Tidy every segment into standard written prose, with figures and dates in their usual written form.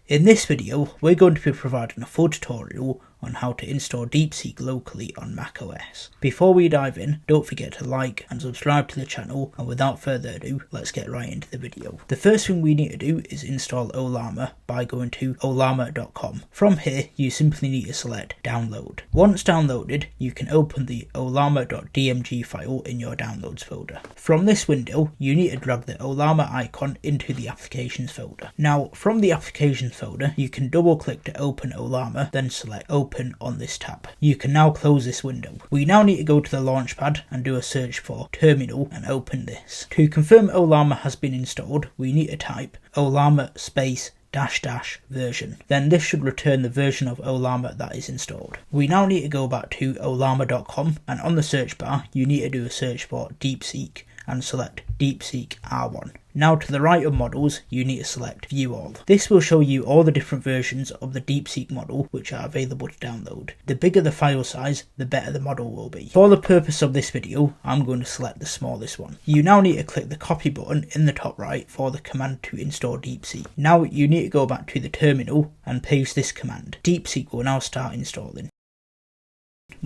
In this video, we're going to be providing a full tutorial on how to install Deepseek locally on macOS. Before we dive in, don't forget to like and subscribe to the channel, and without further ado, let's get right into the video. The first thing we need to do is install Ollama by going to ollama.com. From here, you simply need to select download. Once downloaded, you can open the ollama.dmg file in your downloads folder. From this window, you need to drag the Ollama icon into the applications folder. Now, from the applications folder, you can double click to open Ollama, then select open on this tab. You can now close this window. We now need to go to the launchpad and do a search for terminal and open this. To confirm Ollama has been installed, we need to type Ollama space -- version. Then this should return the version of Ollama that is installed. We now need to go back to ollama.com, and on the search bar you need to do a search for Deepseek and select Deepseek R1. Now to the right of models, you need to select View All. This will show you all the different versions of the Deepseek model which are available to download. The bigger the file size, the better the model will be. For the purpose of this video, I'm going to select the smallest one. You now need to click the copy button in the top right for the command to install Deepseek. Now you need to go back to the terminal and paste this command. Deepseek will now start installing.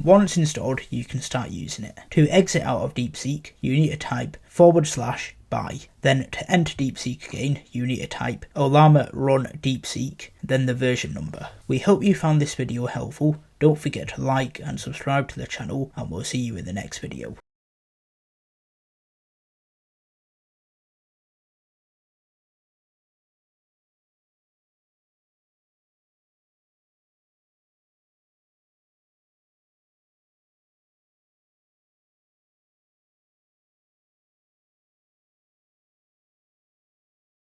Once installed, you can start using it. To exit out of Deepseek, you need to type /buy. Then to enter Deepseek again, you need to type Ollama run Deepseek, then the version number. We hope you found this video helpful. Don't forget to like and subscribe to the channel, and we'll see you in the next video.